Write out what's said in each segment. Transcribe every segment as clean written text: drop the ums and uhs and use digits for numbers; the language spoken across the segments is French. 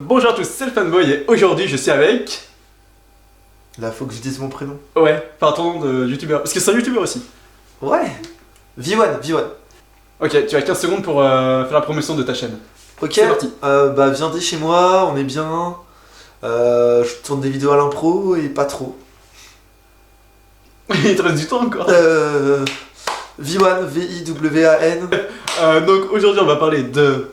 Bonjour à tous, c'est le Fanboy et aujourd'hui je suis avec... Là, faut que je dise mon prénom. Ouais, enfin ton nom de youtubeur, parce que c'est un youtubeur aussi. Ouais. V1. Ok, tu as 15 secondes pour faire la promotion de ta chaîne. Ok, c'est parti. Viendez chez moi, on est bien. Je tourne des vidéos à l'impro et pas trop. Il te reste du temps encore. V1, V-I-W-A-N. Donc aujourd'hui on va parler de...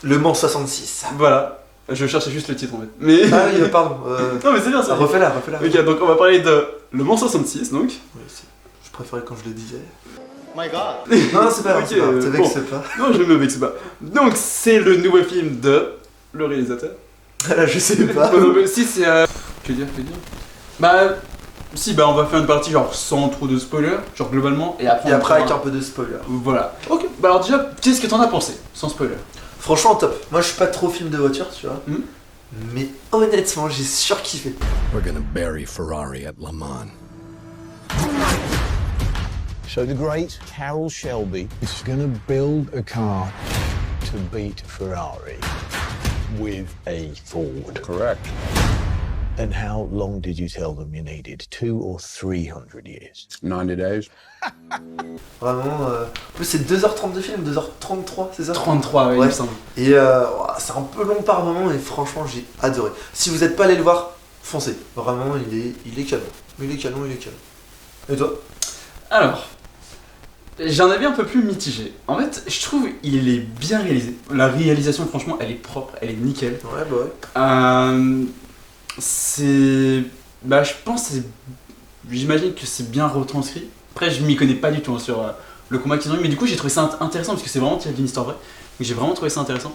Le Mans 66. Voilà, je cherchais juste le titre en fait. Mais... Ah oui, pardon. Non mais c'est bien ça. Refais-la. Ok, donc on va parler de Le Mans 66 donc. Oui, je préférais quand je le disais. My God. Non, c'est pas grave, Ok, c'est pas grave, te vexe bon. pas. Non, je me vexe pas. Donc c'est le nouveau film de... le réalisateur. Là, je sais pas. Non, mais si c'est... Que dire Bah... Si, bah on va faire une partie genre sans trop de spoilers, genre globalement, et après... Et après, avec un peu de spoiler. Voilà. Ok, bah alors déjà, qu'est-ce que t'en as pensé, sans spoiler? Franchement, top. Moi, je suis pas trop film de voiture, tu vois. Hmm. Mais honnêtement, j'ai surkiffé. We're gonna bury Ferrari at Le Mans. So the great Carroll Shelby is going to build a car to beat Ferrari with a Ford. Correct. And how long did you tell them you needed? 200 or 300 years? 90 days. Vraiment. En plus, c'est 2h30 de film, 2h33, c'est ça? 33, ouais, il Ouais. me semble. Et c'est un peu long par moment, et franchement, j'ai adoré. Si vous n'êtes pas allé le voir, foncez. Vraiment, il est canon. Il est canon. Et toi? Alors, j'en avais un peu plus mitigé. En fait, je trouve il est bien réalisé. La réalisation, franchement, elle est propre, elle est nickel. Ouais, bah ouais. C'est... Bah je pense, j'imagine que c'est bien retranscrit. Après je m'y connais pas du tout hein, sur le combat qu'ils ont eu, mais du coup j'ai trouvé ça intéressant parce que c'est vraiment tiré d'une histoire vraie. Donc j'ai vraiment trouvé ça intéressant.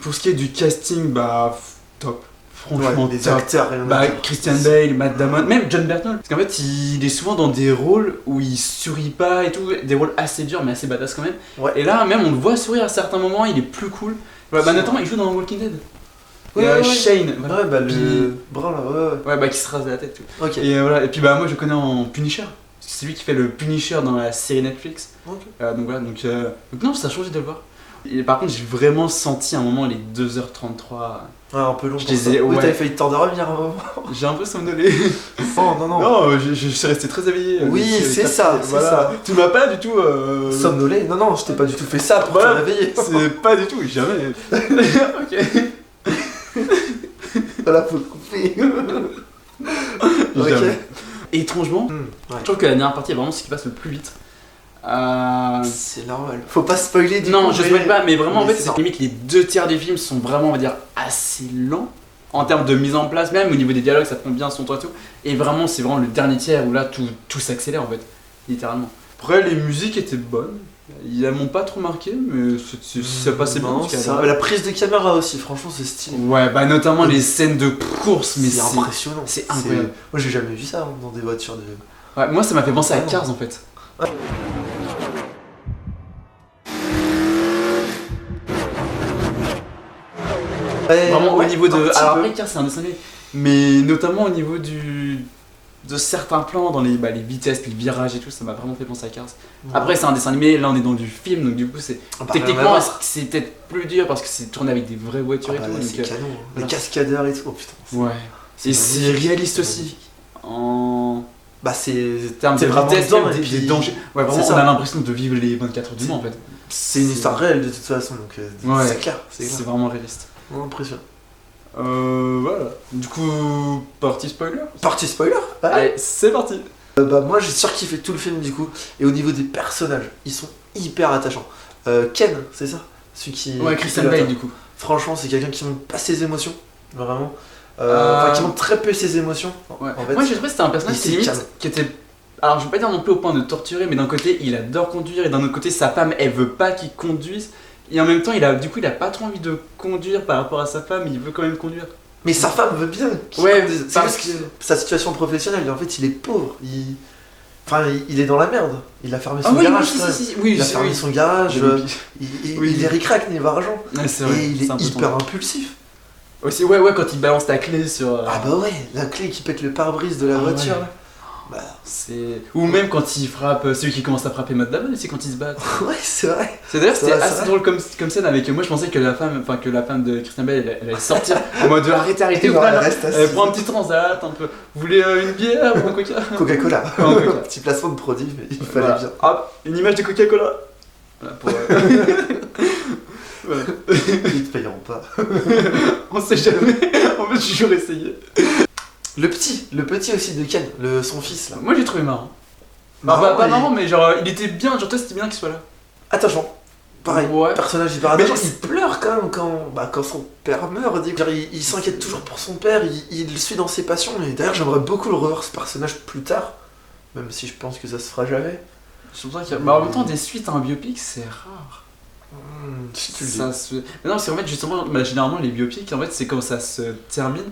Pour ce qui est du casting, bah top. Franchement Ouais, les top. acteurs, rien à Bah dire. Christian Bale, Matt Damon, même John Bernthal. Parce qu'en fait il est souvent dans des rôles où il sourit pas et tout, des rôles assez durs mais assez badass quand même. Ouais. Et là même on le voit sourire à certains moments, il est plus cool. Bah notamment il joue dans Walking Dead. Ouais. Shane, Ouais, bah Puis- le brun là, ouais. Ouais, bah qui se rase la tête, tout. Ok. Et voilà, et puis bah moi je connais en Punisher. Parce que c'est lui qui fait le Punisher dans la série Netflix. Ok. Donc voilà, donc non, ça a changé de le voir. Et par contre, j'ai vraiment senti à un moment les 2h33. Ouais, un peu long. Je pour disais, ça. Oui, ouais. t'avais failli t'endormir à un moment. J'ai un peu somnolé. Non. Non, je suis resté très éveillé. Oui, Donc, c'est ça, c'est ça. Tu m'as pas du tout. Somnolé? Non, je t'ai pas du tout fait ça pour Voilà, te réveiller. C'est pas du tout, jamais. Ok. Voilà, faut le couper. Ok. Jamais. Et étrangement, Ouais. je trouve que la dernière partie est vraiment ce qui passe le plus vite. C'est normal. Faut pas spoiler du Non, coup. je spoil pas, mais vraiment en mais fait, c'est c'est normal. limite les 2 tiers des films sont vraiment, on va dire, assez lents en termes de mise en place, même au niveau des dialogues, ça prend bien son temps et tout. Et vraiment, c'est vraiment le dernier tiers où là tout s'accélère en fait, littéralement. Après, les musiques étaient bonnes, elles m'ont pas trop marqué, mais ça passait bien. Non, parce qu'il y c'est avait- vrai. La prise de caméra aussi, franchement, c'est stylé. Ouais, bah notamment les scènes de course, mais c'est impressionnant. c'est incroyable. Moi, j'ai jamais vu ça hein, dans des voitures de. Ouais, moi, ça m'a fait penser à Ah non. Cars en fait. Vraiment au niveau de. Alors après, Cars c'est un dessin animé, mais notamment au niveau de certains plans dans les vitesses, puis le virage et tout, ça m'a vraiment fait penser à Cars. Après, c'est un dessin animé, là on est dans du film, donc du coup, c'est techniquement c'est peut-être plus dur parce que c'est tourné avec des vraies voitures et tout. c'est Donc, canon. voilà. Les cascadeurs et tout. Oh putain. ouais. Et c'est magnifique, réaliste c'est aussi. magnifique. En Bah, c'est. termes T'es de vraiment vitesse, dedans, même et des puis- dangers. Ouais, vraiment, c'est on ça. a l'impression de vivre les 24 heures du Mans en fait. C'est une histoire réelle de toute façon, donc Ouais. c'est clair. C'est C'est clair. vraiment réaliste. Impressionnant. Voilà. Du coup, partie spoiler. Partie spoiler? Ouais. Allez, c'est parti. Bah moi j'ai surkiffé tout le film du coup. Et au niveau des personnages, ils sont hyper attachants. Ken, c'est ça? Celui qui. Ouais, qui Christian fait Bale l'attaque. du coup. Franchement, c'est quelqu'un qui montre pas ses émotions. Vraiment. Euh, Enfin, qui montre très peu ses émotions. Ouais. En fait, Moi j'ai trouvé que c'était un personnage il qui s'est limite calme. qui était. Alors je vais pas dire non plus au point de torturer, mais d'un côté il adore conduire et d'un autre côté sa femme elle veut pas qu'il conduise. Et en même temps il a pas trop envie de conduire par rapport à sa femme, il veut quand même conduire. Mais sa femme veut bien. qu'il Ouais, conduise. C'est parce juste sa situation professionnelle. En fait, il est pauvre. Il est dans la merde. Il a fermé son garage. ça. oui, Il a fermé son garage. Il Oui. est ric-rac niveau argent. Ouais, c'est vrai. Et il c'est un est peu hyper tendu. impulsif. Aussi ouais quand il balance ta clé sur. Ah bah ouais, la clé qui pète le pare-brise de la Ah voiture ouais. là. Bah, Ou même quand il frappe, celui qui commence à frapper Matt Damon aussi quand ils se battent. ouais, c'est vrai. D'ailleurs, C'est c'était vrai, c'est assez vrai. drôle comme scène avec. Moi, je pensais que la femme de Christian Bale, elle allait sortir en mode arrêtez. Genre, Ou elle là, reste assise. elle prend un petit transat, un peu. Vous voulez une bière ou un coca? Coca-Cola. Ouais, un Coca. Petit placement de produit, mais il fallait Voilà. bien. Hop, une image de Coca-Cola. Voilà, pour, voilà. Ils te payeront pas. On sait jamais. En fait, j'ai toujours essayé. Le petit aussi de Ken, son fils là. Moi, j'ai trouvé marrant. Marrant, Pas et- marrant, mais genre, il était bien. Genre, toi, c'était bien qu'il soit là. Attachant. Pareil, Ouais. personnage hyper Mais attachant. genre, Il pleure quand même quand son père meurt. Genre, il s'inquiète toujours pour son père, il le suit dans ses passions. Et d'ailleurs, j'aimerais beaucoup le revoir ce personnage plus tard. Même si je pense que ça se fera jamais. Je pense qu'il y a... en même temps, des suites à un biopic, c'est rare. Si tu le dis. Ça se... Mais non, parce qu'en fait, justement, généralement, les biopics, en fait, c'est comme ça se termine.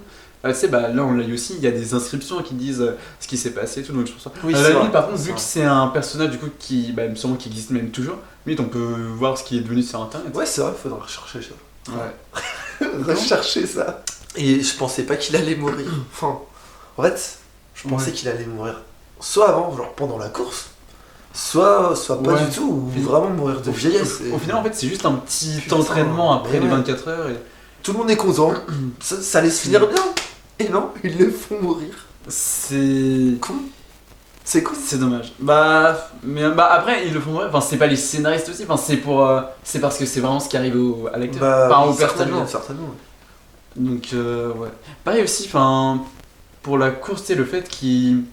Tu sais, là, on l'a eu aussi, il y a des inscriptions qui disent ce qui s'est passé et tout, donc je pense pas. Oui, À c'est la vrai. limite, par contre, C'est vu vrai. que c'est un personnage, du coup, qui, sûrement qui existe même toujours, limite, on peut voir ce qui est devenu sur Internet. Ouais, c'est vrai, faudra rechercher ça. Ouais. Rechercher ça. Et je pensais pas qu'il allait mourir. Enfin, en fait, je pensais qu'il allait mourir soit avant, genre pendant la course, soit pas Ouais. du tout, ou Puis- vraiment mourir de vieillesse. Au final, en fait, c'est juste un petit Putain, entraînement après mais les ouais. 24 heures. Et... Tout le monde est content, ça allait se finir bien. Et non, ils le font mourir. C'est. Con. C'est con. C'est dommage. Mais après, ils le font vrai. Enfin, c'est pas les scénaristes aussi. Enfin, c'est parce que c'est vraiment ce qui arrive à l'acteur. Enfin, au personnage. certainement. Donc, ouais. Pareil aussi, enfin, pour la course, c'est le fait qu'il.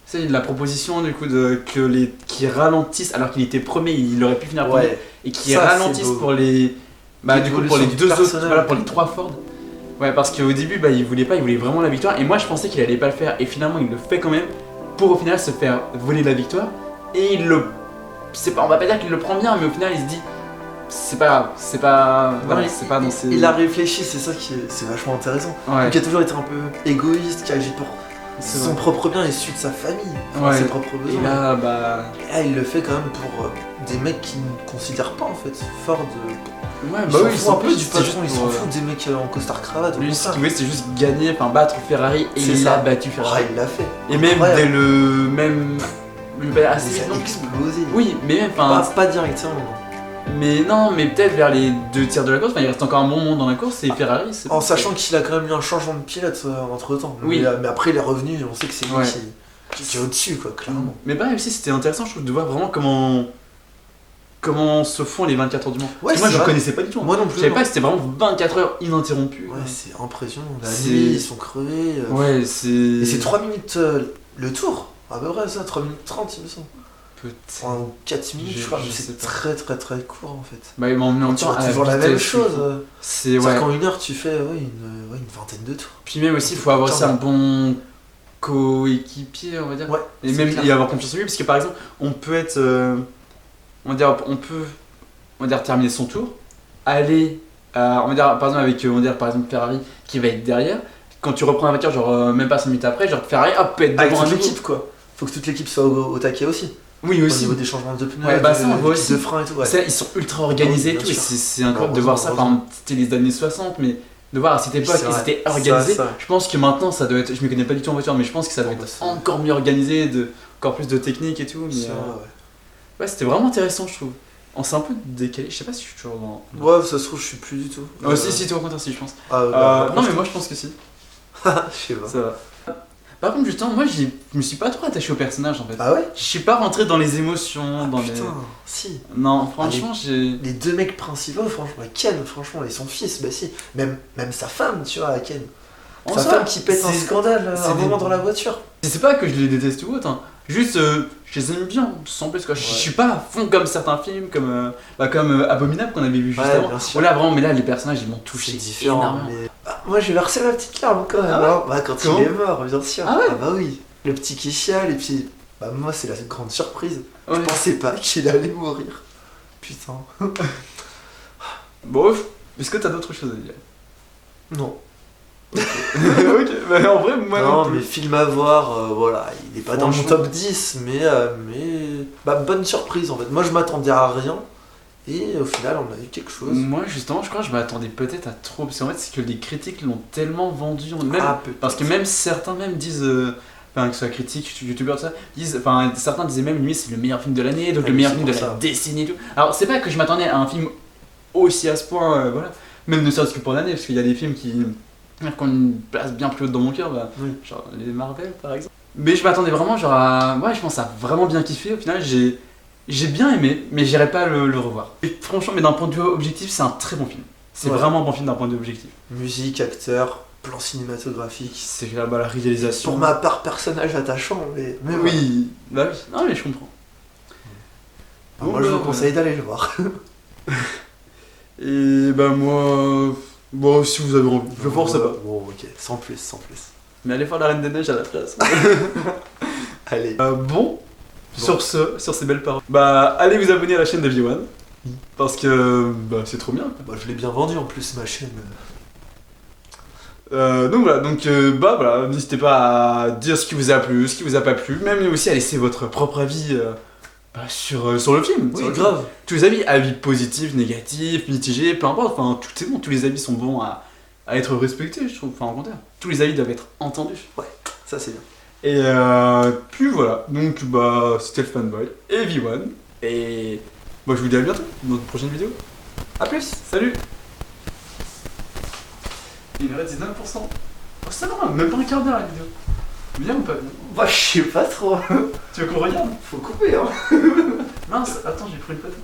C'est la proposition du coup qui ralentissent alors qu'il était premier, il aurait pu finir premier Ouais. et qui Ça, c'est ralentissent beau. pour les du coup pour les L'évolution du deux autres, personnage. voilà, pour les 3 Ford. Ouais, parce qu'au début il voulait vraiment la victoire et moi je pensais qu'il allait pas le faire et finalement il le fait quand même pour au final se faire voler la victoire et on va pas dire qu'il le prend bien mais au final il se dit c'est pas grave, c'est pas voilà, Ouais, c'est pas dans ses Il a réfléchi, c'est ça qui est vachement intéressant. ouais, Donc, il a toujours été un peu égoïste, qui agit pour c'est son vrai. propre bien et celui de sa famille, enfin, Ouais. ses propres besoins. Et là Et là, il le fait quand même pour des mecs qui ne considèrent pas en fait Ford. ouais, Ils bah s'en oui, foutent un peu du c'est patron, juste ils s'en pour, foutent des mecs en costard cravate. au lui, ce contraire. qu'il voulait, c'est juste gagner, enfin battre Ferrari et C'est il ça. a battu Ah, Ferrari. il l'a fait. Et même Incroyable. dès le même assez Mais vite ça non a explosé. oui, mais même enfin Pas directement. mais non, mais peut-être vers les 2 tiers de la course, enfin il reste encore un bon moment dans la course et Ferrari c'est En sachant qu'il a quand même eu un changement de pilote entre temps. Oui. Mais après, il est revenu et on sait que c'est lui Ouais. qui est au-dessus, quoi, clairement. Mais pareil aussi c'était intéressant je trouve de voir vraiment comment se font les 24 heures du Mans. Ouais, Parce que moi c'est je vrai. connaissais pas du tout. Moi non Je plus. savais non. pas que c'était vraiment 24 heures ininterrompues. Ouais, c'est impressionnant. La C'est- nuit, ils sont crevés. Ouais, c'est Et c'est 3 minutes le tour. À peu près ça, 3 minutes 30, il me semble. peut-être. Enfin, ou 4 minutes, je crois. je Mais sais c'est pas. très très très court en fait. Bah mais en même Tu temps vois à toujours la même vitesse, chose. C'est C'est-à-dire ouais. qu'en 1 heure, tu fais une vingtaine de tours. Puis même aussi il faut avoir aussi un bon coéquipier on va dire. Ouais. Et c'est même clair. y avoir confiance en lui, parce que par exemple, on peut être. On va dire terminer son tour, aller. On va dire par exemple avec par exemple Ferrari qui va être derrière. Quand tu reprends la voiture, genre même pas 5 minutes après, genre Ferrari hop peut être Avec devant un toute nouveau. l'équipe quoi. Faut que toute l'équipe soit au taquet aussi. Oui Au aussi. niveau des changements de pneus, Ouais, bah ça, on voit de aussi. frein et tout. Ouais. Ça, ils sont ultra organisés et Bien tout, et sûr. c'est incroyable de voir ça. Par exemple, c'était les années 60, mais de voir à cette époque, c'est ils vrai. étaient organisés. Ça, ouais. Je pense que maintenant, ça doit être. Je me connais pas du tout en voiture, mais je pense que ça doit Bah, être ça- encore mieux organisé, encore plus de technique et tout. Mais, Ça, ouais, c'était vraiment intéressant, je trouve. On s'est un peu décalé, je sais pas si je suis toujours dans. ouais. Ouais, ça se trouve, je suis plus du tout. Si, toi au contraire, si, je pense. Non, mais moi je pense que si. Je sais pas. Ça va. Par contre, justement, moi je me suis pas trop attaché au personnage en fait. Ah ouais. Je suis pas rentré dans les émotions, dans les. Putain, si. Non, franchement, j'ai. Les deux mecs principaux, franchement, Ken, franchement, et son fils, bah si. Même sa femme, tu vois, Ken. En Sa soi, femme qui pète un c'est- scandale c'est un des- moment dans la voiture. C'est pas que je les déteste ou autre, hein. Juste je les aime bien, sans plus quoi. Je suis pas à fond comme certains films, comme Abominable qu'on avait vu juste Ouais, avant. bien sûr. Là vraiment, mais là les personnages ils m'ont touché. C'est différent, énormément. mais. Ah, moi j'ai versé ma petite larme quand même, Ah ouais hein. Bah, quand Comment il est mort, bien sûr. Ah ouais bah oui. Le petit qui chiale, et puis. Bah, moi, c'est la grande surprise. Ouais. Je pensais pas qu'il allait mourir. Putain. Bon, est-ce que t'as d'autres choses à dire? Non. Ok, bah en vrai, moi non, non mais plus. film à voir, voilà, il est pas dans mon Franchement. top 10, mais bah, bonne surprise en fait. Moi je m'attendais à rien, et au final on a eu quelque chose. Moi justement, je crois que je m'attendais peut-être à trop, parce qu'en fait c'est que les critiques l'ont tellement vendu, même, Ah, peut-être. parce que même certains même disent enfin que ce soit critique, youtubeurs, tout ça, certains disaient même lui c'est le meilleur film de l'année, donc Ah le oui, meilleur c'est film de pour la ça. décennie et tout. Alors c'est pas que je m'attendais à un film aussi à ce point, voilà, même ne serait-ce que pour l'année, parce qu'il y a des films qui ont une place bien plus haute dans mon cœur, bah, Oui. genre les Marvel par exemple. Mais je m'attendais vraiment genre à... Ouais, je pense à vraiment bien kiffer, au final j'ai bien aimé, mais j'irai pas le revoir. Et franchement, mais d'un point de vue objectif, c'est un très bon film. C'est Ouais. vraiment un bon film d'un point de vue objectif. Musique, acteur, plan cinématographique. C'est la réalisation. Pour ma part, personnage attachant, mais voilà. Oui, bah oui, non mais je comprends. Enfin, moi, je vous conseille d'aller le voir. Et bah moi... Bon, si vous avez envie, je force pas. Bon, ok, sans plus, sans plus. Mais allez faire la Reine des Neiges à la place. Allez. Bon, sur ces belles paroles. Bah allez vous abonner à la chaîne de V1. Parce que bah, c'est trop bien. Quoi. Bah, je l'ai bien vendu en plus, ma chaîne. Donc voilà, bah voilà, n'hésitez pas à dire ce qui vous a plu, ce qui vous a pas plu, même aussi à laisser votre propre avis sur le film. Oui, Sur le grave. film. Tous les avis positifs, négatifs, mitigés, peu importe, enfin tout est bon, tous les avis sont bons à être respectés, je trouve, enfin en contraire. Tous les avis doivent être entendus. Ça, c'est bien. Et puis voilà, donc bah c'était le Fanboy et V1, et bah je vous dis à bientôt dans une prochaine vidéo. A plus, salut. 1h19%. Oh, ça va, même pas un quart d'heure la vidéo. Bien ou pas bien? Bah, je sais pas trop. Tu veux qu'on regarde? Faut couper, hein. Mince, attends, j'ai pris une photo.